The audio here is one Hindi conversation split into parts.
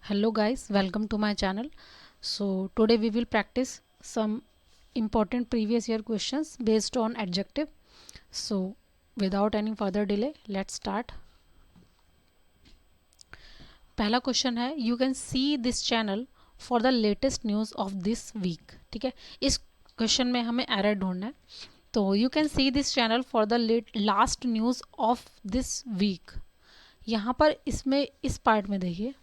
Hello guys, welcome to my channel. So today we will practice some important previous year questions based on adjective. So without any further delay, let's start. पहला क्वेश्चन है you can see this channel for the latest news of this week. ठीक है, इस क्वेश्चन में हमें एरर ढूंढना है. तो you can see this channel for the last news of this week. यहाँ पर इसमें इस पार्ट में देखिए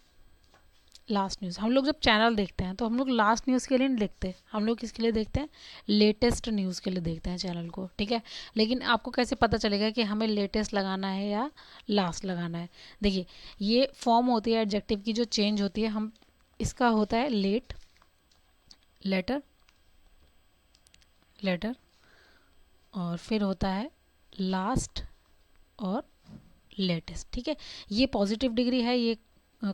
लास्ट न्यूज़. हम लोग जब चैनल देखते हैं तो हम लोग लास्ट न्यूज़ के लिए नहीं देखते, हम लोग किसके लिए देखते हैं, लेटेस्ट न्यूज़ के लिए देखते हैं चैनल को. ठीक है, लेकिन आपको कैसे पता चलेगा कि हमें लेटेस्ट लगाना है या लास्ट लगाना है. देखिए ये फॉर्म होती है एडजेक्टिव की जो चेंज होती है. हम इसका होता है लेट, लेटर, लेटर और फिर होता है लास्ट और लेटेस्ट. ठीक है, ये पॉजिटिव डिग्री है, ये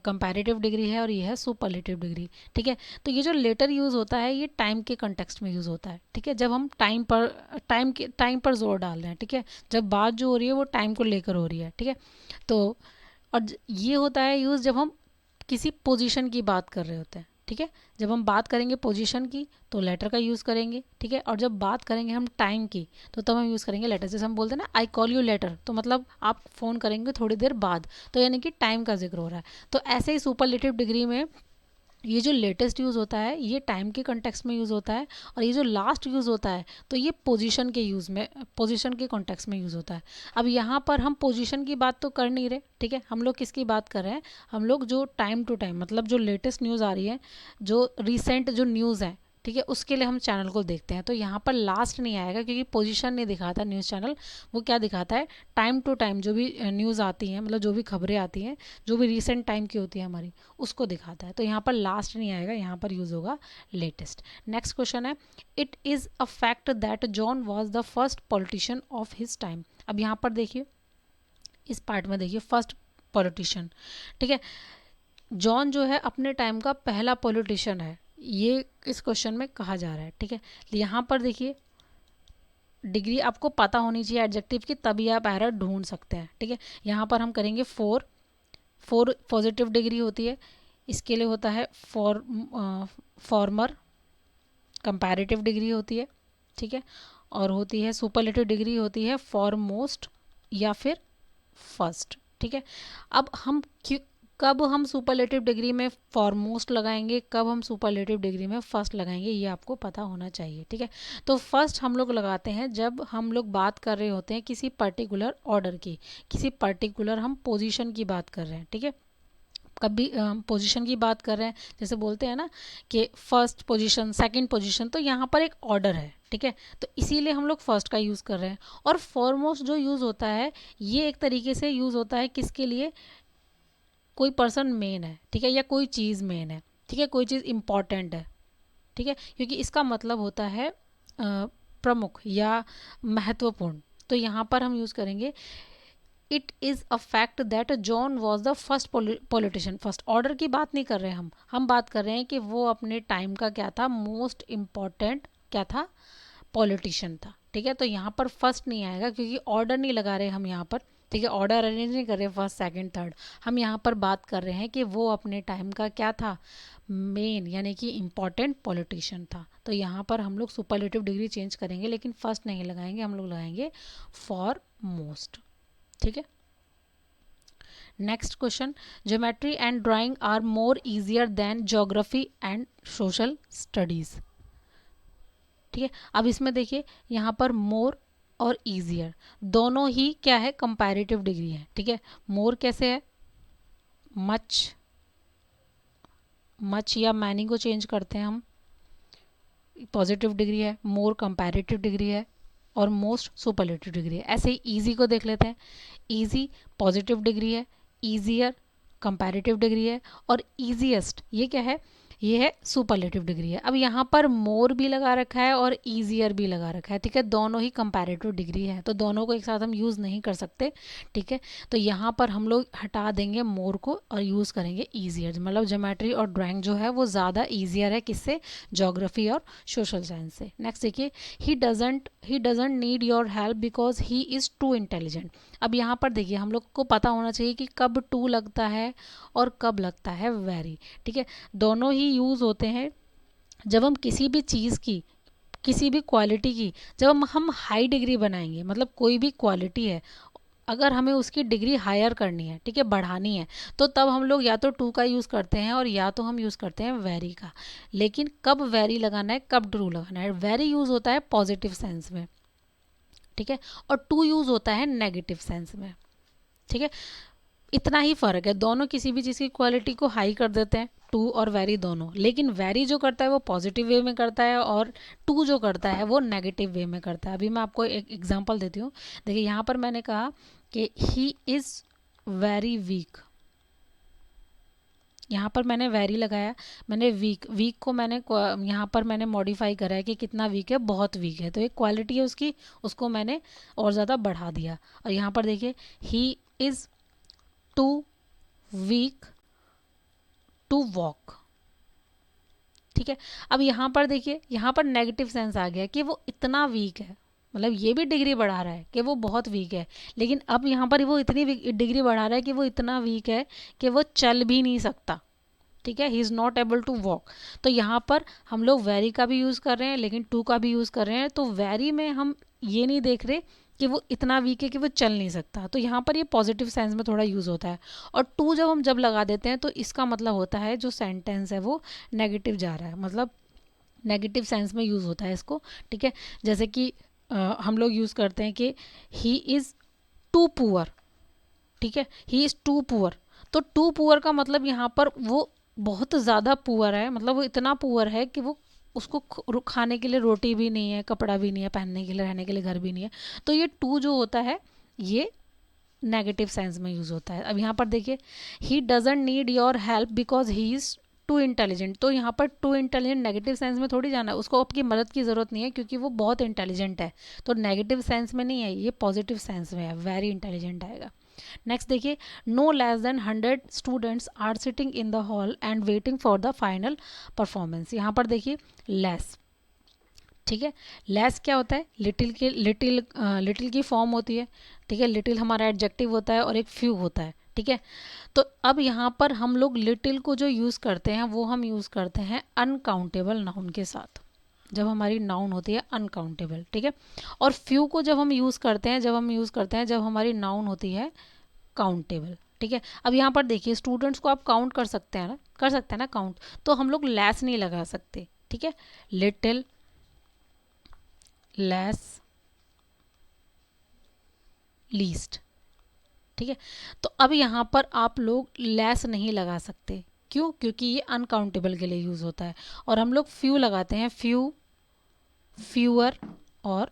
कंपैरेटिव डिग्री है और ये है सुपरलेटिव डिग्री. ठीक है, तो ये जो लेटर यूज़ होता है ये टाइम के कंटेक्स्ट में यूज़ होता है. ठीक है, जब हम टाइम पर जोर डाल रहे हैं. ठीक है, जब बात जो हो रही है वो टाइम को लेकर हो रही है. ठीक है, तो और ये होता है यूज़ जब हम किसी पोजीशन की बात कर रहे होते हैं. ठीक है, जब हम बात करेंगे पोजीशन की तो लेटर का यूज़ करेंगे. ठीक है, और जब बात करेंगे हम टाइम की तो तब हम यूज़ करेंगे लेटर. जैसे हम बोलते हैं ना आई कॉल यू लेटर, तो मतलब आप फ़ोन करेंगे थोड़ी देर बाद, तो यानी कि टाइम का जिक्र हो रहा है. तो ऐसे ही सुपरलेटिव डिग्री में ये जो लेटेस्ट यूज़ होता है ये टाइम के कंटेक्स्ट में यूज़ होता है, और ये जो लास्ट यूज़ होता है तो ये पोजीशन के यूज़ में, पोजीशन के कॉन्टेक्स्ट में यूज़ होता है. अब यहाँ पर हम पोजीशन की बात तो कर नहीं रहे. ठीक है, हम लोग किसकी बात कर रहे हैं, हम लोग जो टाइम टू टाइम मतलब जो लेटेस्ट न्यूज़ आ रही है, जो रिसेंट जो न्यूज़ है, ठीक है, उसके लिए हम चैनल को देखते हैं. तो यहाँ पर लास्ट नहीं आएगा क्योंकि पोजीशन नहीं दिखाता न्यूज़ चैनल. वो क्या दिखाता है, टाइम टू टाइम जो भी न्यूज़ आती हैं, मतलब जो भी खबरें आती हैं जो भी रिसेंट टाइम की होती है हमारी, उसको दिखाता है. तो यहाँ पर लास्ट नहीं आएगा, यहाँ पर यूज़ होगा लेटेस्ट. नेक्स्ट क्वेश्चन है it is a fact that John was the first politician of his time. अब यहाँ पर देखिए इस पार्ट में देखिए फर्स्ट पॉलिटिशियन. ठीक है, जॉन जो है अपने टाइम का पहला पॉलिटिशियन है, ये इस क्वेश्चन में कहा जा रहा है. ठीक है, यहाँ पर देखिए डिग्री आपको पता होनी चाहिए एडजेक्टिव की, तभी आप एरर ढूंढ सकते हैं. ठीक है, यहाँ पर हम करेंगे फोर. फोर पॉजिटिव डिग्री होती है, इसके लिए होता है फॉर्मर. कंपैरेटिव डिग्री होती है. ठीक है, और होती है सुपरलेटिव डिग्री होती है फॉरमोस्ट या फिर फर्स्ट. ठीक है, अब हम कब हम सुपरलेटिव डिग्री में फॉरमोस्ट लगाएंगे, कब हम सुपरलेटिव डिग्री में फर्स्ट लगाएंगे, ये आपको पता होना चाहिए. ठीक है, तो फर्स्ट हम लोग लगाते हैं जब हम लोग बात कर रहे होते हैं किसी पर्टिकुलर ऑर्डर की, किसी पर्टिकुलर हम पोजीशन की बात कर रहे हैं. ठीक है, कभी पोजीशन की बात कर रहे हैं, जैसे बोलते हैं ना कि फर्स्ट पोजीशन, सेकंड पोजीशन, तो यहाँ पर एक ऑर्डर है. ठीक है, तो इसीलिए हम लोग फर्स्ट का यूज़ कर रहे हैं. और फॉरमोस्ट जो यूज़ होता है ये एक तरीके से यूज़ होता है किसके लिए, कोई पर्सन मेन है. ठीक है, या कोई चीज़ मेन है. ठीक है, कोई चीज़ इम्पॉर्टेंट है. ठीक है, क्योंकि इसका मतलब होता है प्रमुख या महत्वपूर्ण. तो यहाँ पर हम यूज़ करेंगे it is a fact that John was the first politician. First order की बात नहीं कर रहे हैं हम बात कर रहे हैं कि वो अपने टाइम का क्या था, मोस्ट इम्पॉर्टेंट क्या था, पॉलिटिशियन था. ठीक है, तो यहाँ पर फर्स्ट नहीं आएगा क्योंकि ऑर्डर नहीं लगा रहे हम यहाँ पर. ठीक है, ऑर्डर अरेंज नहीं कर रहे फर्स्ट सेकंड थर्ड, हम यहाँ पर बात कर रहे हैं कि वो अपने टाइम का क्या था, मेन यानी कि इम्पॉर्टेंट पॉलिटिशियन था. तो यहाँ पर हम लोग सुपरलेटिव डिग्री चेंज करेंगे लेकिन फर्स्ट नहीं लगाएंगे, हम लोग लगाएंगे फॉर मोस्ट. ठीक है, next question geometry and drawing are more easier than geography and social studies. ठीक है, अब इसमें देखिए यहाँ पर मोर और ईजियर दोनों ही क्या है, कंपैरेटिव डिग्री है. ठीक है, मोर कैसे है, मच, मच या मैनी को चेंज करते हैं हम, पॉजिटिव डिग्री है, मोर कंपैरेटिव डिग्री है और मोस्ट सुपरलेटिव डिग्री है. ऐसे ही ईजी को देख लेते हैं, ईजी पॉजिटिव डिग्री है, ईजियर कंपैरेटिव डिग्री है और ईजीएस्ट ये क्या है, ये है सुपरलेटिव डिग्री है। अब यहाँ पर मोर भी लगा रखा है और ईजियर भी लगा रखा है, ठीक है, दोनों ही कंपैरेटिव डिग्री है, तो दोनों को एक साथ हम यूज़ नहीं कर सकते, ठीक है। तो यहाँ पर हम लोग हटा देंगे मोर को और यूज़ करेंगे ईजियर, मतलब ज्योमेट्री और ड्राइंग जो है वो ज़्यादा ईजियर है, किससे, ज्योग्राफी और सोशल साइंस से। नेक्स्ट देखिए, he doesn't need your help because he is to intelligent. अब यहाँ पर देखिए हम लोग को पता होना चाहिए कि कब टू लगता है और कब लगता है वेरी, ठीक है। दोनों ही यूज़ होते हैं जब हम किसी भी चीज़ की, किसी भी क्वालिटी की, जब हम हाई डिग्री बनाएंगे, मतलब कोई भी क्वालिटी है अगर हमें उसकी डिग्री हायर करनी है, ठीक है, बढ़ानी है, तो तब हम लोग या तो टू का यूज़ करते हैं और या तो हम यूज़ करते हैं वेरी का। लेकिन कब वेरी लगाना है, कब ट्रू लगाना है, वेरी यूज़ होता है पॉजिटिव सेंस में, ठीक है, और टू यूज़ होता है नेगेटिव सेंस में, ठीक है। इतना ही फ़र्क है, दोनों किसी भी चीज़ की क्वालिटी को हाई कर देते हैं, टू और वेरी दोनों, लेकिन वेरी जो करता है वो पॉजिटिव वे में करता है और टू जो करता है वो नेगेटिव वे में करता है। अभी मैं आपको एक एग्जांपल देती हूँ। देखिए यहाँ पर मैंने कहा कि ही इज़ वेरी वीक, यहाँ पर मैंने वेरी लगाया, मैंने वीक, वीक को मैंने यहाँ पर मैंने मॉडिफाई करा है कि कितना वीक है, बहुत वीक है, तो एक क्वालिटी है उसकी, उसको मैंने और ज़्यादा बढ़ा दिया। और यहाँ पर देखिए he is too weak to walk, ठीक है। अब यहाँ पर देखिए, यहाँ पर नेगेटिव सेंस आ गया कि वो इतना वीक है, मतलब ये भी डिग्री बढ़ा रहा है कि वो बहुत वीक है, लेकिन अब यहाँ पर वो इतनी डिग्री बढ़ा रहा है कि वो इतना वीक है कि वो चल भी नहीं सकता, ठीक है, he is not able to walk. तो यहाँ पर हम लोग वेरी का भी यूज़ कर रहे हैं लेकिन टू का भी यूज़ कर रहे हैं, तो वेरी में हम ये नहीं देख रहे कि वो इतना वीक है कि वो चल नहीं सकता, तो यहाँ पर ये पॉजिटिव सेंस में थोड़ा यूज़ होता है। और टू जब लगा देते हैं तो इसका मतलब होता है जो सेंटेंस है वो नेगेटिव जा रहा है, मतलब नेगेटिव सेंस में यूज़ होता है इसको, ठीक है। जैसे कि हम लोग यूज़ करते हैं कि ही इज़ टू पुअर, ठीक है, ही इज़ टू पुअर, तो टू पुअर का मतलब यहाँ पर वो बहुत ज़्यादा पुअर है, मतलब वो इतना पुअर है कि वो उसको खाने के लिए रोटी भी नहीं है, कपड़ा भी नहीं है, पहनने के लिए, रहने के लिए घर भी नहीं है। तो ये टू जो होता है ये नेगेटिव सेंस में यूज़ होता है। अब यहाँ पर देखिए, he doesn't need your help because he is to intelligent, तो यहाँ पर टू इंटेलिजेंट नेगेटिव सेंस में थोड़ी जाना है, उसको आपकी मदद की ज़रूरत नहीं है क्योंकि वो बहुत इंटेलिजेंट है, तो नेगेटिव सेंस में नहीं है, ये पॉजिटिव सेंस में है, वेरी इंटेलिजेंट आएगा। नेक्स्ट देखिए, no less than 100 students are sitting in the hall and waiting for the final performance. यहाँ पर देखिए लेस, ठीक है, लेस क्या होता है, लिटिल के लिटिल की फॉर्म होती है, ठीक है, लिटिल हमारा एडजेक्टिव होता है और एक फ्यू होता है, ठीक है। तो अब यहाँ पर हम लोग लिटिल को जो यूज़ करते हैं वो हम यूज़ करते हैं अनकाउंटेबल नाउन के साथ, जब हमारी नाउन होती है अनकाउंटेबल, ठीक है। और फ्यू को जब हम यूज़ करते हैं, जब हमारी नाउन होती है काउंटेबल, ठीक है। अब यहाँ पर देखिए स्टूडेंट्स को आप काउंट कर सकते हैं ना, काउंट, तो हम लोग लेस नहीं लगा सकते, ठीक है, लिटिल, लेस, लीस्ट, ठीक है। तो अब यहाँ पर आप लोग लेस नहीं लगा सकते, क्यों, क्योंकि ये अनकाउंटेबल के लिए यूज़ होता है, और हम लोग फ्यू लगाते हैं, फ्यू, फ्यूअर और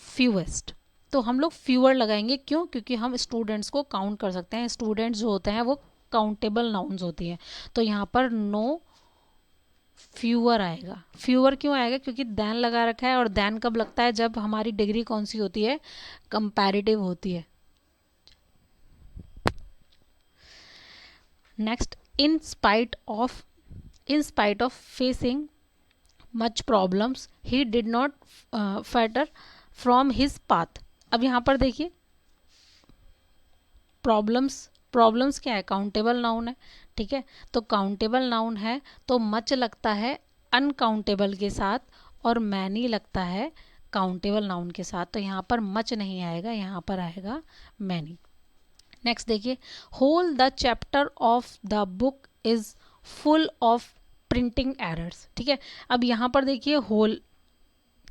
फ्यूएस्ट। तो हम लोग फ्यूअर लगाएंगे, क्यों, क्योंकि हम स्टूडेंट्स को काउंट कर सकते हैं, स्टूडेंट्स जो होते हैं वो काउंटेबल नाउन्स होती हैं, तो यहाँ पर नो फ्यूअर आएगा। फ्यूअर क्यों आएगा, क्योंकि दैन लगा रखा है, और दैन कब लगता है, जब हमारी डिग्री कौन सी होती है, कंपैरेटिव होती है। Next, in spite of facing much problems he did not fatter from his path. अब यहाँ पर देखिए प्रॉब्लम्स क्या है, काउंटेबल नाउन है, ठीक है, तो काउंटेबल नाउन है तो मच लगता है अनकाउंटेबल के साथ और मैनी लगता है काउंटेबल नाउन के साथ, तो यहाँ पर मच नहीं आएगा, यहाँ पर आएगा मैनी। नेक्स्ट देखिए, whole the chapter of the book is full of printing errors, ठीक है। अब यहाँ पर देखिए होल,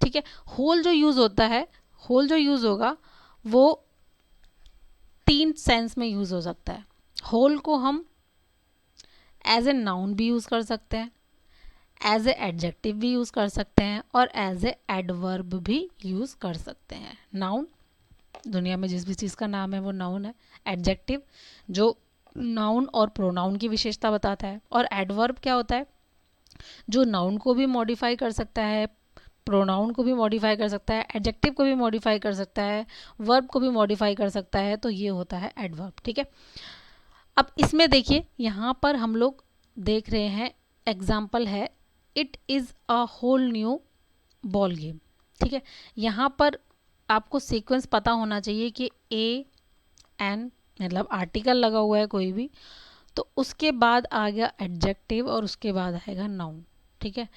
ठीक है, होल जो यूज़ होता है, होल जो यूज़ होगा वो तीन सेंस में यूज़ हो सकता है। होल को हम एज ए नाउन भी यूज़ कर सकते हैं, एज ए एडजेक्टिव भी यूज़ कर सकते हैं और एज ए एडवर्ब भी यूज़ कर सकते हैं। नाउन, दुनिया में जिस भी चीज़ का नाम है वो नाउन है। एडजेक्टिव जो नाउन और प्रोनाउन की विशेषता बताता है, और एडवर्ब क्या होता है, जो नाउन को भी मॉडिफाई कर सकता है, प्रोनाउन को भी मॉडिफाई कर सकता है, एडजेक्टिव को भी मॉडिफाई कर सकता है, वर्ब को भी मॉडिफाई कर सकता है, तो ये होता है एडवर्ब। ठीक है, अब इसमें देखिए यहाँ पर हम लोग देख रहे हैं, एग्जाम्पल है it is a whole new ball game. ठीक है, यहाँ पर आपको सीक्वेंस पता होना चाहिए कि ए एन मतलब आर्टिकल लगा हुआ है कोई भी, तो उसके बाद आ गया एडजेक्टिव और उसके बाद आएगा नाउन। ठीक है,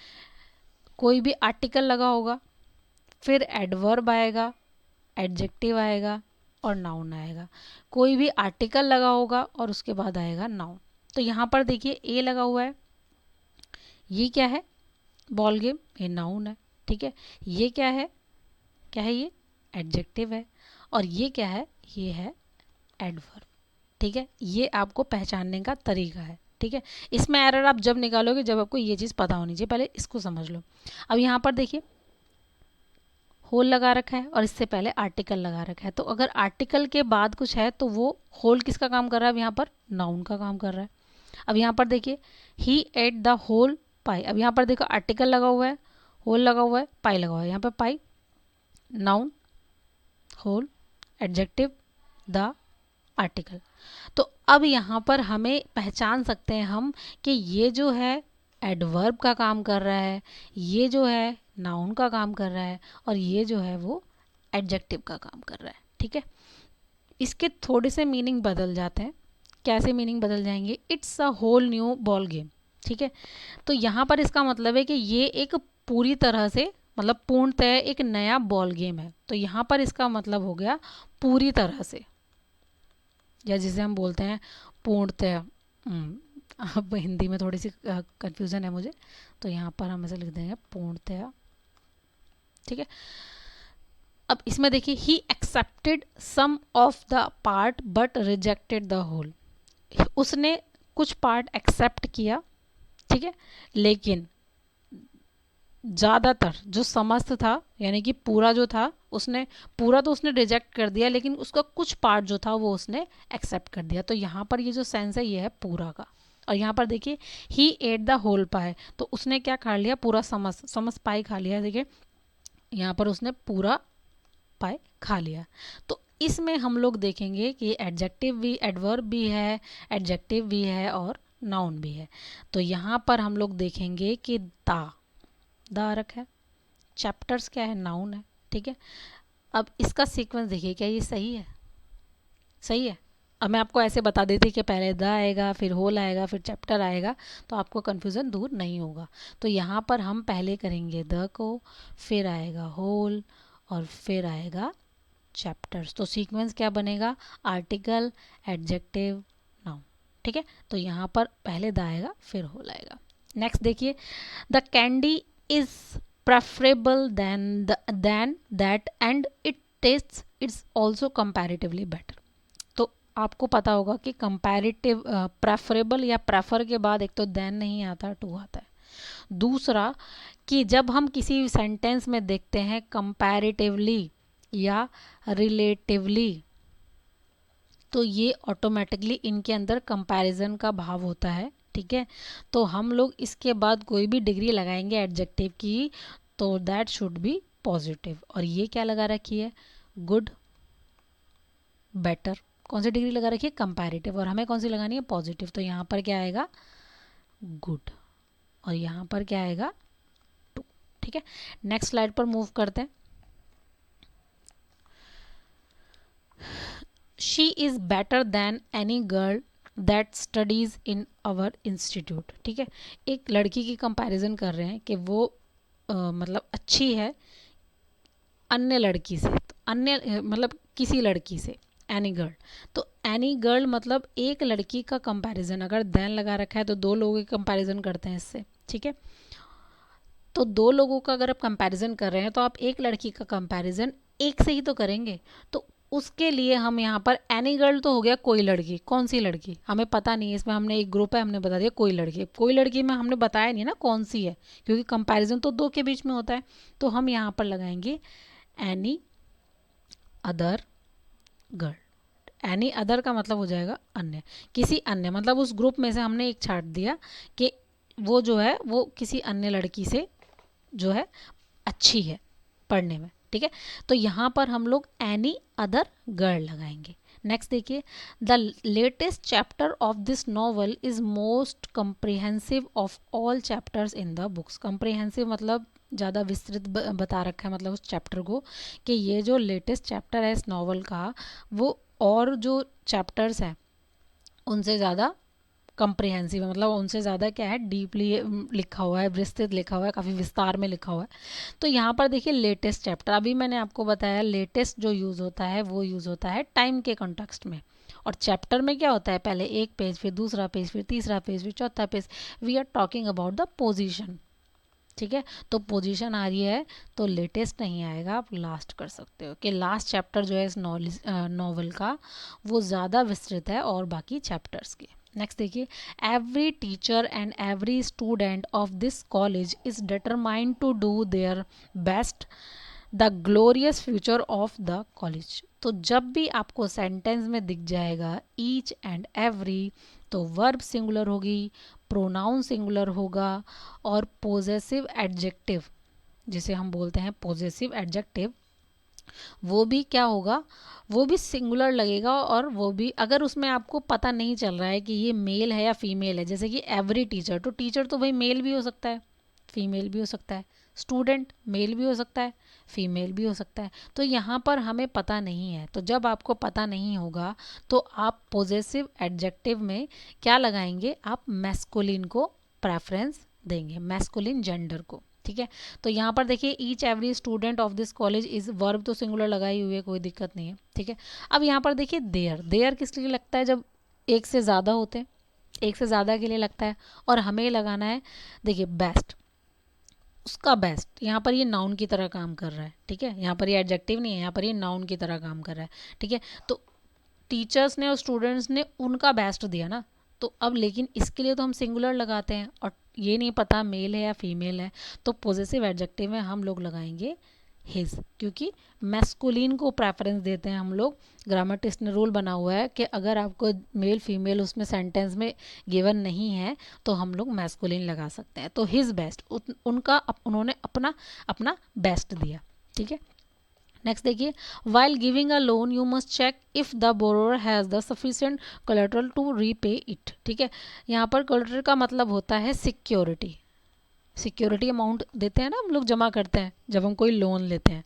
कोई भी आर्टिकल लगा होगा, फिर एडवर्ब आएगा, एडजेक्टिव आएगा और नाउन आएगा। कोई भी आर्टिकल लगा होगा और उसके बाद आएगा नाउन। तो यहाँ पर देखिए ए लगा हुआ है, ये क्या है, बॉल गेम, ये नाउन है। ठीक है, ये क्या है ये एडजेक्टिव है, और ये क्या है, ये है एडवर्ब। ठीक है, ये आपको पहचानने का तरीका है। ठीक है, इसमें एरर आप जब निकालोगे जब आपको ये चीज़ पता होनी चाहिए, पहले इसको समझ लो। अब यहाँ पर देखिए होल लगा रखा है और इससे पहले आर्टिकल लगा रखा है, तो अगर आर्टिकल के बाद कुछ है तो वो होल किसका काम कर रहा है, अब यहाँ पर नाउन का काम कर रहा है। अब यहाँ पर देखिए ही एट द होल पाई, अब यहाँ पर देखो आर्टिकल लगा हुआ है, होल लगा हुआ है, पाई लगा हुआ है, यहाँ पर pie noun, whole, adjective, the, article. तो अब यहाँ पर हमें पहचान सकते हैं हम कि ये जो है एडवर्ब का काम कर रहा है, ये जो है नाउन का काम कर रहा है, और ये जो है वो एडजेक्टिव का काम कर रहा है। ठीक है, इसके थोड़े से मीनिंग बदल जाते हैं। कैसे मीनिंग बदल जाएंगे, it's a whole new ball game. ठीक है, तो यहाँ पर इसका मतलब है कि ये एक पूरी तरह से मतलब पूर्णतः एक नया बॉल गेम है। तो यहाँ पर इसका मतलब हो गया पूरी तरह से, या जिसे हम बोलते हैं पूर्णतः। अब हिंदी में थोड़ी सी कंफ्यूजन है मुझे, तो यहाँ पर हम ऐसे लिख देंगे पूर्णतः। ठीक है, अब इसमें देखिए he accepted some of the part but rejected the whole, उसने कुछ पार्ट एक्सेप्ट किया, ठीक है, लेकिन ज़्यादातर जो समस्त था यानी कि पूरा जो था उसने, पूरा तो उसने रिजेक्ट कर दिया, लेकिन उसका कुछ पार्ट जो था वो उसने एक्सेप्ट कर दिया। तो यहाँ पर ये जो सेंस है ये है पूरा का। और यहाँ पर देखिए ही एट द होल पाई, तो उसने क्या खा लिया, पूरा समस्त पाई खा लिया। देखिए यहाँ पर उसने पूरा पाई खा लिया। तो इसमें हम लोग देखेंगे कि एडजेक्टिव भी, एडवर्ब भी है, एडजेक्टिव भी है और नाउन भी है। तो यहाँ पर हम लोग देखेंगे कि द रखा है, चैप्टर्स क्या है, नाउन है। ठीक है, अब इसका सीक्वेंस देखिए, क्या ये सही है, सही है। अब मैं आपको ऐसे बता देती कि पहले द आएगा, फिर होल आएगा, फिर चैप्टर आएगा, तो आपको कन्फ्यूज़न दूर नहीं होगा। तो यहाँ पर हम पहले करेंगे द को, फिर आएगा होल और फिर आएगा चैप्टर्स। तो सीक्वेंस क्या बनेगा, आर्टिकल, एडजेक्टिव, नाउन। ठीक है, तो यहाँ पर पहले द आएगा फिर होल आएगा। नेक्स्ट देखिए, the candy is preferable than that and it tastes it's also comparatively better। तो आपको पता होगा कि कंपैरेटिव, प्रेफरेबल या प्रेफर के बाद एक तो देन नहीं आता, टू आता है। दूसरा कि जब हम किसी सेंटेंस में देखते हैं कंपैरेटिवली या रिलेटिवली, तो ये ऑटोमेटिकली इनके अंदर कंपैरिजन का भाव होता है। ठीक है, तो हम लोग इसके बाद कोई भी डिग्री लगाएंगे एडजेक्टिव की, तो दैट शुड बी पॉजिटिव। और ये क्या लगा रखी है, गुड, बेटर, कौन सी डिग्री लगा रखी है, कंपैरेटिव, और हमें कौन सी लगानी है, पॉजिटिव। तो यहाँ पर क्या आएगा, गुड, और यहाँ पर क्या आएगा, टू। ठीक है, नेक्स्ट स्लाइड पर मूव करते हैं। She is better than any girl that studies in our institute. ठीक है, एक लड़की की कंपैरिजन कर रहे हैं कि वो मतलब अच्छी है अन्य लड़की से, तो अन्य मतलब किसी लड़की से, एनी गर्ल। तो एनी गर्ल मतलब एक लड़की का कंपैरिजन, अगर देन लगा रखा है तो दो लोगों की कंपैरिजन करते हैं इससे। ठीक है, तो दो लोगों का अगर आप कंपैरिजन कर रहे हैं तो आप एक लड़की का कंपैरिजन एक से ही तो करेंगे। तो उसके लिए हम यहाँ पर एनी गर्ल तो हो गया कोई लड़की, कौन सी लड़की हमें पता नहीं है, इसमें हमने एक ग्रुप है हमने बता दिया कोई लड़की। कोई लड़की में हमने बताया नहीं ना कौन सी है, क्योंकि कंपैरिजन तो दो के बीच में होता है। तो हम यहाँ पर लगाएंगे any other girl. Any other का मतलब हो जाएगा अन्य, किसी अन्य, मतलब उस ग्रुप में से हमने एक छाट दिया कि वो जो है वो किसी अन्य लड़की से जो है अच्छी है पढ़ने में, ठीक है। तो यहाँ पर हम लोग एनी अदर गर्ल लगाएंगे। नेक्स्ट देखिए, the latest chapter of this novel is most comprehensive of all chapters in the books. Comprehensive मतलब ज़्यादा विस्तृत बता रखा है, मतलब उस चैप्टर को कि ये जो लेटेस्ट चैप्टर है इस नॉवल का वो और जो चैप्टर्स हैं उनसे ज़्यादा कम्प्रिहेंसिव है, मतलब उनसे ज़्यादा क्या है, डीपली लिखा हुआ है, विस्तृत लिखा हुआ है, काफ़ी विस्तार में लिखा हुआ है। तो यहाँ पर देखिए लेटेस्ट चैप्टर, अभी मैंने आपको बताया लेटेस्ट जो यूज़ होता है वो यूज़ होता है टाइम के कॉन्टेक्स्ट में, और चैप्टर में क्या होता है, पहले एक पेज, फिर दूसरा पेज, फिर तीसरा पेज, फिर चौथा page. We are talking about the position, ठीक है। तो पोजीशन आ रही है तो लेटेस्ट नहीं आएगा, आप लास्ट कर सकते हो कि लास्ट चैप्टर जो है इस नॉवल का वो ज़्यादा विस्तृत है और बाकी चैप्टर्स के। नेक्स्ट देखिए, every teacher and every student of this college is determined to do their best the glorious future of the college. तो जब भी आपको सेंटेंस में दिख जाएगा ईच एंड एवरी, तो वर्ब सिंगुलर होगी, प्रोनाउन सिंगुलर होगा, और पोजेसिव एडजेक्टिव जिसे हम बोलते हैं पोजेसिव एडजेक्टिव वो भी क्या होगा, वो भी सिंगुलर लगेगा। और वो भी अगर उसमें आपको पता नहीं चल रहा है कि ये मेल है या फीमेल है, जैसे कि एवरी टीचर, तो टीचर तो भाई मेल भी हो सकता है फीमेल भी हो सकता है, स्टूडेंट मेल भी हो सकता है फीमेल भी हो सकता है। तो यहाँ पर हमें पता नहीं है, तो जब आपको पता नहीं होगा तो आप पोजेसिव एडजेक्टिव में क्या लगाएंगे, आप मैस्कुलिन को प्रेफरेंस देंगे, मैस्कुलिन जेंडर को, ठीक है। तो यहाँ पर देखिए each every student of this college is, verb तो सिंगुलर लगाई हुई है, कोई दिक्कत नहीं है, ठीक है। अब यहाँ पर देखिए देयर, देयर किस लिए लगता है, जब एक से ज़्यादा होते हैं, एक से ज़्यादा के लिए लगता है। और हमें लगाना है, देखिए बेस्ट, उसका बेस्ट, यहाँ पर ये नाउन की तरह काम कर रहा है, ठीक है। यहाँ पर ये एडजेक्टिव नहीं है, यहाँ पर ये नाउन की तरह काम कर रहा है, ठीक है। तो टीचर्स ने और स्टूडेंट्स ने उनका बेस्ट दिया ना, तो अब लेकिन इसके लिए तो हम सिंगुलर लगाते हैं और ये नहीं पता मेल है या फीमेल है, तो पॉजिटिव एडजेक्टिव में हम लोग लगाएंगे हिज, क्योंकि मैस्कुलिन को प्रेफरेंस देते हैं हम लोग। ग्रामटिस्ट ने रूल बना हुआ है कि अगर आपको मेल फीमेल उसमें सेंटेंस में गिवन नहीं है तो हम लोग मैस्कुलिन लगा सकते हैं। तो हिज बेस्ट, उन्होंने अपना अपना बेस्ट दिया, ठीक है। नेक्स्ट देखिए, while giving a loan you must check if the borrower has the sufficient collateral to repay it, ठीक है। यहाँ पर कोलेटरल का मतलब होता है सिक्योरिटी, सिक्योरिटी अमाउंट देते हैं ना हम लोग, जमा करते हैं जब हम कोई लोन लेते हैं,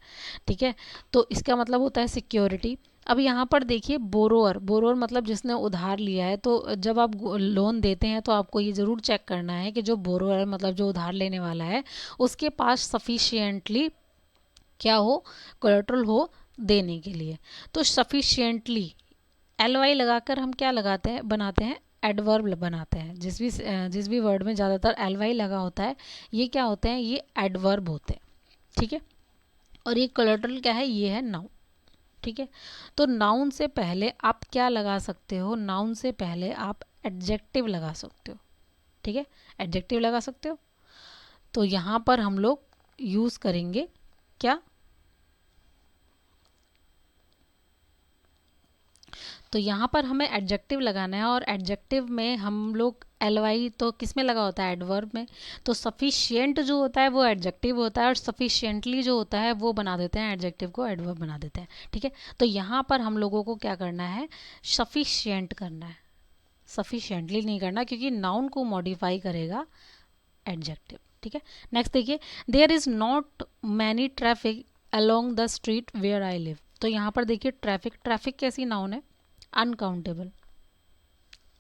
ठीक है। तो इसका मतलब होता है सिक्योरिटी। अब यहाँ पर देखिए बोरोअर, बोरोअर मतलब जिसने उधार लिया है, तो जब आप लोन देते हैं तो आपको ये ज़रूर चेक करना है कि जो बोरोअर मतलब जो उधार लेने वाला है उसके पास सफिशिएंटली क्या हो, कोलेटरल हो देने के लिए। तो सफिशिएंटली एल वाई लगाकर हम क्या लगाते हैं, बनाते हैं एडवर्ब बनाते हैं। जिस भी वर्ड में ज़्यादातर एल वाई लगा होता है ये क्या होते हैं, ये एडवर्ब होते हैं, ठीक है। और ये कोलेटरल क्या है, ये है नाउन, ठीक है। तो नाउन से पहले आप क्या लगा सकते हो, नाउन से पहले आप एडजेक्टिव लगा सकते हो, ठीक है, एडजेक्टिव लगा सकते हो। तो यहाँ पर हम लोग यूज़ करेंगे क्या, तो यहाँ पर हमें एडजेक्टिव लगाना है, और एडजेक्टिव में हम लोग एल वाई तो किस में लगा होता है, एडवर्ब में। तो सफिशिएंट जो होता है वो एडजेक्टिव होता है, और सफिशिएंटली जो होता है वो बना देते हैं एडजेक्टिव को एडवर्ब बना देते हैं, ठीक है। तो यहाँ पर हम लोगों को क्या करना है, सफिशिएंट करना है, सफिशिएंटली नहीं करना, क्योंकि नाउन को मॉडिफाई करेगा एडजेक्टिव, ठीक है। नेक्स्ट देखिए, there is not many traffic along the street where I live. तो यहाँ पर देखिए ट्रैफिक, ट्रैफिक कैसी नाउन है, अनकाउंटेबल,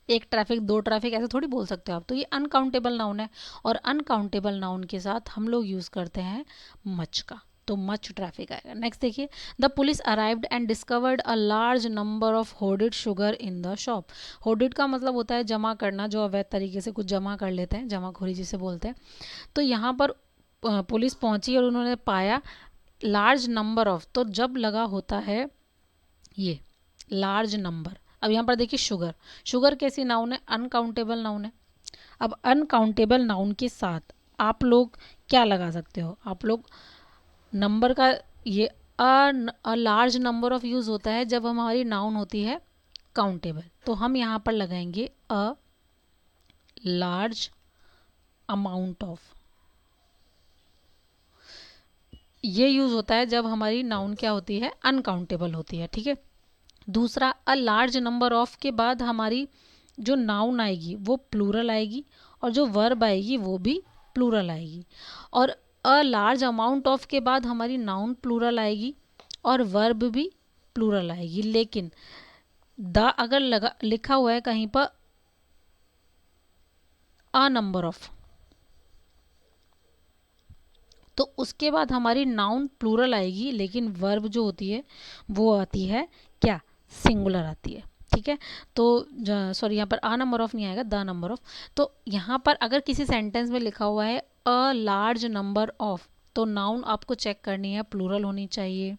एक ट्रैफिक दो ट्रैफिक ऐसे थोड़ी बोल सकते हो आप, तो ये अनकाउंटेबल नाउन है। और अनकाउंटेबल नाउन के साथ हम लोग यूज़ करते हैं मच का, तो मच ट्रैफिक आएगा। नेक्स्ट देखिए, the police arrived and discovered a large number of hoarded sugar in the shop. Hoarded का मतलब होता है जमा करना, जो अवैध तरीके से कुछ जमा कर लेते हैं, जमाखोरी जिसे बोलते हैं। तो यहाँ पर पुलिस पहुंची और उन्होंने पाया लार्ज नंबर ऑफ, तो जब लगा होता है ये लार्ज नंबर। अब यहाँ पर देखिए शुगर, शुगर कैसी नाउन है, अनकाउंटेबल नाउन है। अब अनकाउंटेबल नाउन के साथ आप लोग क्या लगा सकते हो, आप लोग नंबर का, ये अ लार्ज नंबर ऑफ यूज़ होता है जब हमारी नाउन होती है काउंटेबल। तो हम यहाँ पर लगाएंगे अ लार्ज अमाउंट ऑफ, ये यूज होता है जब हमारी नाउन क्या होती है, अनकाउंटेबल होती है, ठीक है। दूसरा, अ लार्ज नंबर ऑफ के बाद हमारी जो नाउन आएगी वो प्लूरल आएगी, और जो वर्ब आएगी वो भी प्लूरल आएगी। और अ लार्ज अमाउंट ऑफ के बाद हमारी नाउन प्लूरल आएगी और वर्ब भी प्लूरल आएगी। लेकिन द अगर लिखा हुआ है कहीं पर अ नंबर ऑफ, तो उसके बाद हमारी नाउन प्लूरल आएगी, लेकिन वर्ब जो होती है वो आती है क्या, सिंगुलर आती है, ठीक है। तो सॉरी, यहाँ पर आ नंबर ऑफ नहीं आएगा, द नंबर ऑफ। तो यहाँ पर अगर किसी सेंटेंस में लिखा हुआ है अ लार्ज नंबर ऑफ, तो नाउन आपको चेक करनी है, प्लूरल होनी चाहिए,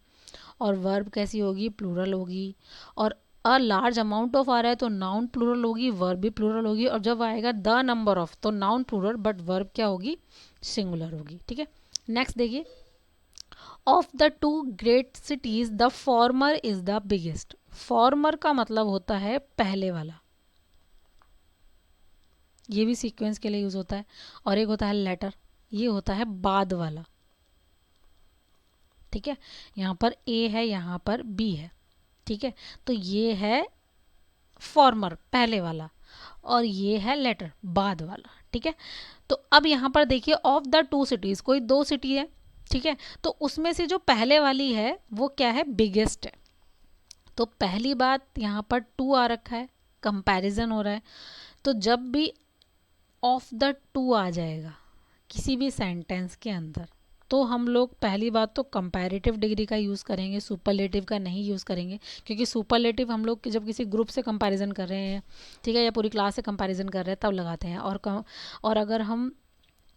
और वर्ब कैसी होगी, प्लूरल होगी। और अ लार्ज अमाउंट ऑफ आ रहा है तो नाउन प्लूरल होगी, वर्ब भी प्लूरल होगी। और जब आएगा द नंबर ऑफ, तो नाउन प्लूरल बट वर्ब क्या होगी, सिंगुलर होगी, ठीक है। नेक्स्ट देखिए, of the two great cities the former is the biggest. Farmer का मतलब होता है पहले वाला, ये भी सीक्वेंस के लिए यूज होता है। और एक होता है लेटर, ये होता है बाद वाला, ठीक है। यहाँ पर ए है, यहाँ पर बी है, ठीक है। तो ये है फॉर्मर पहले वाला, और ये है लेटर बाद वाला, ठीक है। तो अब यहाँ पर देखिए, ऑफ द टू सिटीज, कोई दो सिटी है, ठीक है। तो उसमें से जो पहले वाली है वो क्या है, बिगेस्ट है। तो पहली बात, यहाँ पर टू आ रखा है, कंपैरिजन हो रहा है। तो जब भी ऑफ द टू आ जाएगा किसी भी सेंटेंस के अंदर, तो हम लोग पहली बात तो कंपैरेटिव डिग्री का यूज़ करेंगे, सुपरलेटिव का नहीं यूज़ करेंगे। क्योंकि सुपरलेटिव हम लोग जब किसी ग्रुप से कंपैरिजन कर रहे हैं, ठीक है, या पूरी क्लास से कंपैरिजन कर रहे हैं, तब लगाते हैं। और अगर हम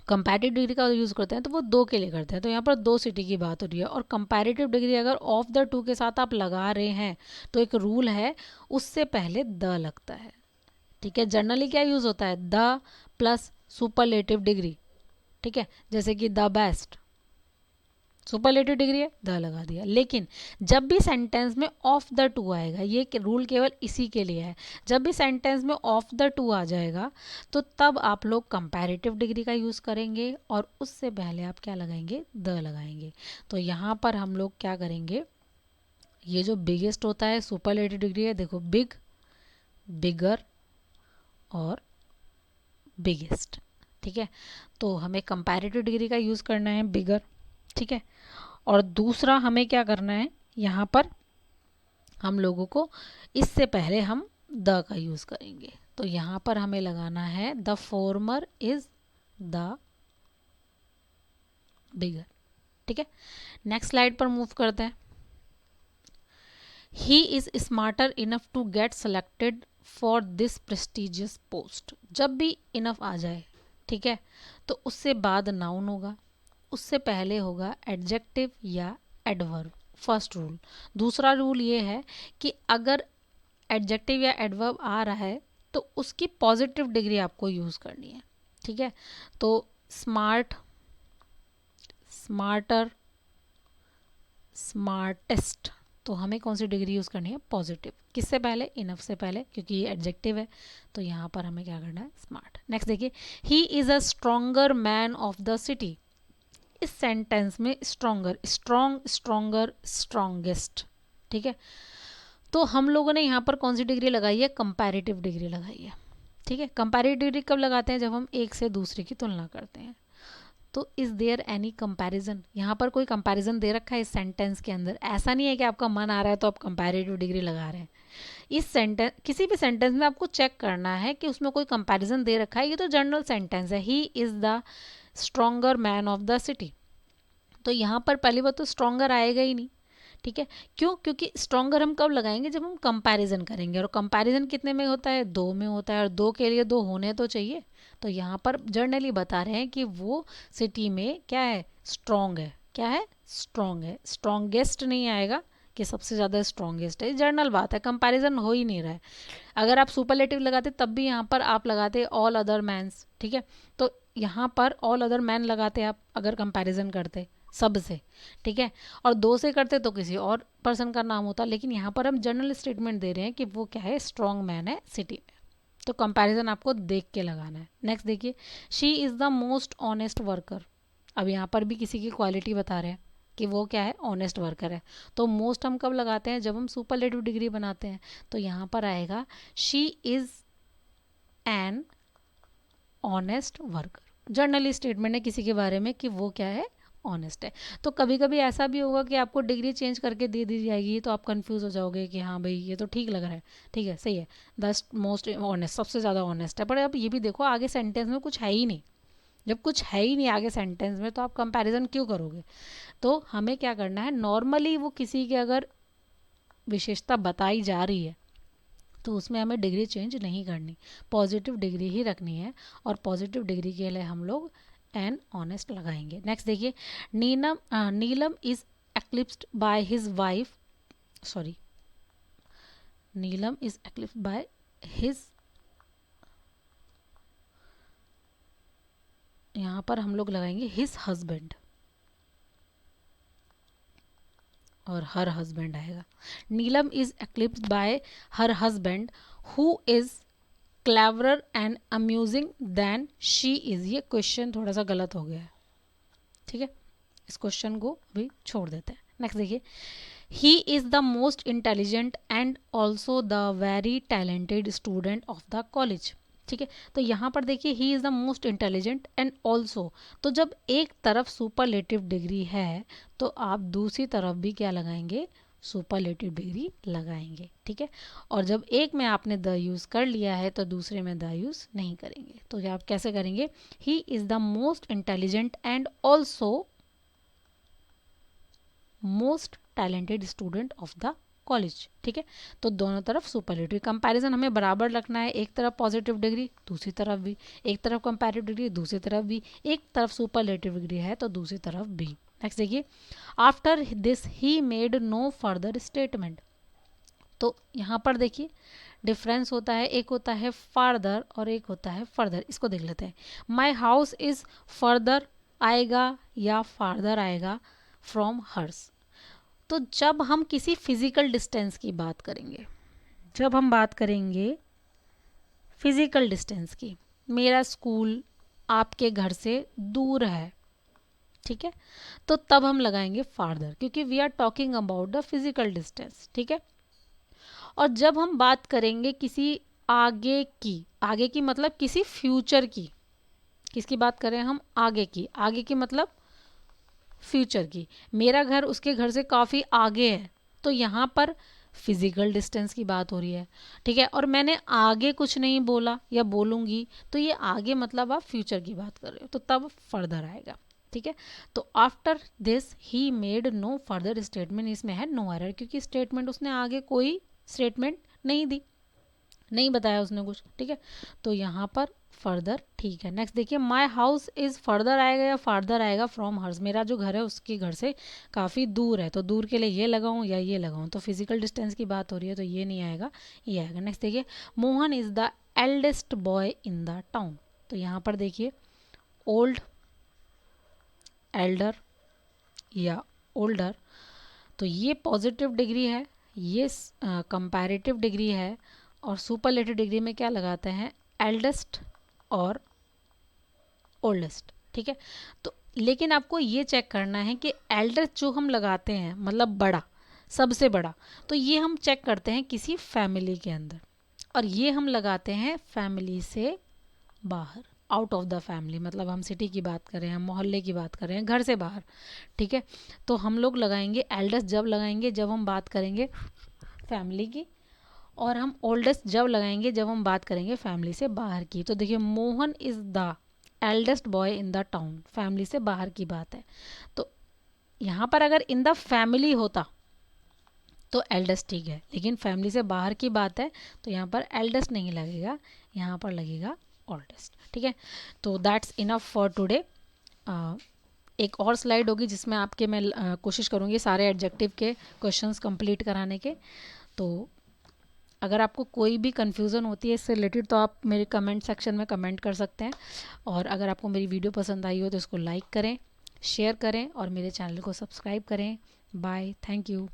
कंपैरेटिव डिग्री का यूज़ करते हैं तो वो दो के लिए करते हैं। तो यहाँ पर दो सिटी की बात हो रही है, और कंपैरेटिव डिग्री अगर ऑफ द टू के साथ आप लगा रहे हैं तो एक रूल है, उससे पहले द लगता है, ठीक है। जनरली क्या यूज़ होता है, द प्लस सुपरलेटिव डिग्री, ठीक है। जैसे कि द बेस्ट, सुपरलेटिव डिग्री है, द लगा दिया। लेकिन जब भी सेंटेंस में ऑफ द टू आएगा, ये रूल केवल इसी के लिए है, जब भी सेंटेंस में ऑफ द टू आ जाएगा तो तब आप लोग कंपैरेटिव डिग्री का यूज़ करेंगे, और उससे पहले आप क्या लगाएंगे, द लगाएंगे। तो यहाँ पर हम लोग क्या करेंगे, ये जो बिगेस्ट होता है सुपरलेटिव डिग्री है, देखो बिग, बिगर और बिगेस्ट, ठीक है। तो हमें कंपैरेटिव डिग्री का यूज़ करना है बिगर, ठीक है। और दूसरा हमें क्या करना है, यहाँ पर हम लोगों को इससे पहले हम द का यूज़ करेंगे। तो यहाँ पर हमें लगाना है the former is the bigger, ठीक है। नेक्स्ट स्लाइड पर मूव करते हैं। He is smarter enough to get selected for this prestigious post. जब भी इनफ आ जाए, ठीक है, तो उससे बाद नाउन होगा, उससे पहले होगा एडजेक्टिव या एडवर्ब, फर्स्ट रूल। दूसरा रूल ये है कि अगर एडजेक्टिव या एडवर्ब आ रहा है तो उसकी पॉजिटिव डिग्री आपको यूज़ करनी है, ठीक है। तो स्मार्ट, स्मार्टर, स्मार्टेस्ट, तो हमें कौन सी डिग्री यूज़ करनी है, पॉजिटिव। किससे पहले, इनफ से पहले, क्योंकि ये एडजेक्टिव है। तो यहाँ पर हमें क्या करना है, स्मार्ट। नेक्स्ट देखिए, he is a stronger man of the city. इस सेंटेंस में स्ट्रोंगर, स्ट्रोंग, स्ट्रोंगर, स्ट्रोंगेस्ट, ठीक है। तो हम लोगों ने यहाँ पर कौन सी डिग्री लगाई है, कंपैरेटिव डिग्री लगाई है, ठीक है। कंपैरेटिव डिग्री कब लगाते हैं, जब हम एक से दूसरे की तुलना करते हैं। तो इज़ देयर एनी कंपैरिजन, यहाँ पर कोई कंपैरिजन दे रखा है इस सेंटेंस के अंदर। ऐसा नहीं है कि आपका मन आ रहा है तो आप कंपैरेटिव डिग्री लगा रहे हैं। इस सेंटेंस, किसी भी सेंटेंस में आपको चेक करना है कि उसमें कोई कंपैरिजन दे रखा है। ये तो जनरल सेंटेंस है, he is the stronger man of the city. तो यहाँ पर पहली बात तो स्ट्रोंगर आएगा ही नहीं, ठीक है। क्यों, क्योंकि स्ट्रोंगर हम कब लगाएंगे, जब हम कंपैरिजन करेंगे। और कंपैरिजन कितने में होता है, दो में होता है, और दो के लिए दो होने तो चाहिए। तो यहाँ पर जर्नली बता रहे हैं कि वो सिटी में क्या है, स्ट्रोंग है। क्या है, स्ट्रोंग है। स्ट्रोंगेस्ट नहीं आएगा कि सबसे ज़्यादा स्ट्रोंगेस्ट है, जर्नल बात है, कंपैरिजन हो ही नहीं रहा है। अगर आप सुपरलेटिव लगाते तब भी यहाँ पर आप लगाते ऑल अदर मैन्स, ठीक है। तो यहाँ पर ऑल अदर मैन लगाते आप अगर कंपैरिजन करते सब से, ठीक है। और दो से करते तो किसी और पर्सन का नाम होता। लेकिन यहाँ पर हम जनरल स्टेटमेंट दे रहे हैं कि वो क्या है, स्ट्रॉन्ग मैन है सिटी में। तो कंपैरिजन आपको देख के लगाना है। नेक्स्ट देखिए, she is the most honest worker. अब यहाँ पर भी किसी की क्वालिटी बता रहे हैं कि वो क्या है, ऑनेस्ट वर्कर है। तो मोस्ट हम कब लगाते हैं, जब हम सुपरलेटिव डिग्री बनाते हैं। तो यहाँ पर आएगा she is an honest worker. Generally statement है किसी के बारे में कि वो क्या है, ऑनेस्ट है। तो कभी कभी ऐसा भी होगा कि आपको डिग्री चेंज करके दे दी जाएगी, तो आप कंफ्यूज हो जाओगे कि हाँ भाई ये तो ठीक लग रहा है, ठीक है सही है, द मोस्ट ऑनेस्ट, सबसे ज़्यादा ऑनेस्ट है। पर अब ये भी देखो आगे सेंटेंस में कुछ है ही नहीं। जब कुछ है ही नहीं आगे सेंटेंस में तो आप कंपैरिजन क्यों करोगे। तो हमें क्या करना है, नॉर्मली वो किसी की अगर विशेषता बताई जा रही है तो उसमें हमें डिग्री चेंज नहीं करनी, पॉजिटिव डिग्री ही रखनी है। और पॉजिटिव डिग्री के लिए हम लोग एन ऑनेस्ट लगाएंगे। नेक्स्ट देखिए, Neelam is eclipsed by his wife, sorry, Neelam is eclipsed by his, यहाँ पर हम लोग लगाएंगे हिज हस्बैंड और हर हस्बैंड आएगा। Neelam is eclipsed by her husband who is cleverer and amusing than she is. ये क्वेश्चन थोड़ा सा गलत हो गया है, ठीक है, इस क्वेश्चन को अभी छोड़ देते हैं। नेक्स्ट देखिए, he is the most intelligent and also the very talented student of the college. ठीक है, तो यहाँ पर देखिए he is the most intelligent and also, तो जब एक तरफ सुपरलेटिव डिग्री है तो आप दूसरी तरफ भी क्या लगाएंगे, सुपरलेटिव डिग्री लगाएंगे। ठीक है, और जब एक में आपने द यूज़ कर लिया है तो दूसरे में द यूज़ नहीं करेंगे। तो आप कैसे करेंगे, he is the most intelligent and also most talented student of the college. ठीक है, तो दोनों तरफ सुपरलेटिव, कंपैरिजन हमें बराबर रखना है, एक तरफ पॉजिटिव डिग्री दूसरी तरफ भी, एक तरफ कंपैरेटिव डिग्री दूसरी तरफ भी, एक तरफ सुपरलेटिव डिग्री है तो दूसरी तरफ भी। नेक्स्ट देखिए, after this he made no further statement. तो यहाँ पर देखिए डिफरेंस होता है, एक होता है फार्दर और एक होता है फर्दर। इसको देख लेते हैं, माई हाउस इज फर्दर आएगा या फार्दर आएगा फ्रॉम हर्स। तो जब हम किसी फिजिकल डिस्टेंस की बात करेंगे, जब हम बात करेंगे फिजिकल डिस्टेंस की, मेरा स्कूल आपके घर से दूर है, ठीक है, तो तब हम लगाएंगे फार्दर, क्योंकि we are talking about the physical distance. ठीक है, और जब हम बात करेंगे किसी आगे की, आगे की मतलब किसी फ्यूचर की, किसकी बात करें हम, आगे की, आगे की मतलब फ्यूचर की, मेरा घर उसके घर से काफ़ी आगे है, तो यहाँ पर फिजिकल डिस्टेंस की बात हो रही है। ठीक है, और मैंने आगे कुछ नहीं बोला या बोलूँगी, तो ये आगे मतलब आप फ्यूचर की बात कर रहे हो, तो तब फर्दर आएगा। ठीक है, तो after this he made no further statement, इसमें है नो एरर, क्योंकि स्टेटमेंट उसने आगे कोई स्टेटमेंट नहीं दी, नहीं बताया उसने कुछ। ठीक है, तो यहाँ पर फर्दर ठीक है। नेक्स्ट देखिए, माई हाउस इज़ फर्दर आएगा या फार्दर आएगा फ्रॉम हर्स, मेरा जो घर है उसके घर से काफ़ी दूर है, तो दूर के लिए ये लगाऊं या ये लगाऊं, तो फिजिकल डिस्टेंस की बात हो रही है तो ये नहीं आएगा, ये आएगा। नेक्स्ट देखिए, Mohan is the eldest boy in the town. तो यहाँ पर देखिए ओल्ड, एल्डर या ओल्डर, तो ये पॉजिटिव डिग्री है, ये कंपैरेटिव डिग्री है, और सुपरलेटिव डिग्री में क्या लगाते हैं, एल्डेस्ट और ओल्डेस्ट। ठीक है, तो लेकिन आपको ये चेक करना है कि एल्डेस्ट जो हम लगाते हैं मतलब बड़ा, सबसे बड़ा, तो ये हम चेक करते हैं किसी फैमिली के अंदर, और ये हम लगाते हैं फैमिली से बाहर, आउट ऑफ द फैमिली, मतलब हम सिटी की बात कर रहे हैं, हम मोहल्ले की बात कर रहे हैं, घर से बाहर। ठीक है, तो हम लोग लगाएंगे एल्डेस्ट जब लगाएंगे जब हम बात करेंगे फैमिली की, और हम ओल्डेस्ट जब लगाएंगे जब हम बात करेंगे फैमिली से बाहर की। तो देखिए Mohan is the eldest boy in the town, family से बाहर की बात है, तो यहाँ पर अगर इन द फैमिली होता तो एल्डेस्ट ठीक है, लेकिन फैमिली से बाहर की बात है तो यहाँ पर एल्डेस्ट नहीं लगेगा, यहाँ पर लगेगा ओल्डेस्ट। ठीक है, तो दैट्स इनफ फॉर टुडे। एक और स्लाइड होगी जिसमें आपके मैं कोशिश करूँगी सारे एडजेक्टिव के क्वेश्चंस कंप्लीट कराने के। तो अगर आपको कोई भी कन्फ्यूज़न होती है इससे रिलेटेड तो आप मेरे कमेंट सेक्शन में कमेंट कर सकते हैं, और अगर आपको मेरी वीडियो पसंद आई हो तो इसको लाइक करें, शेयर करें और मेरे चैनल को सब्सक्राइब करें। Bye, thank you.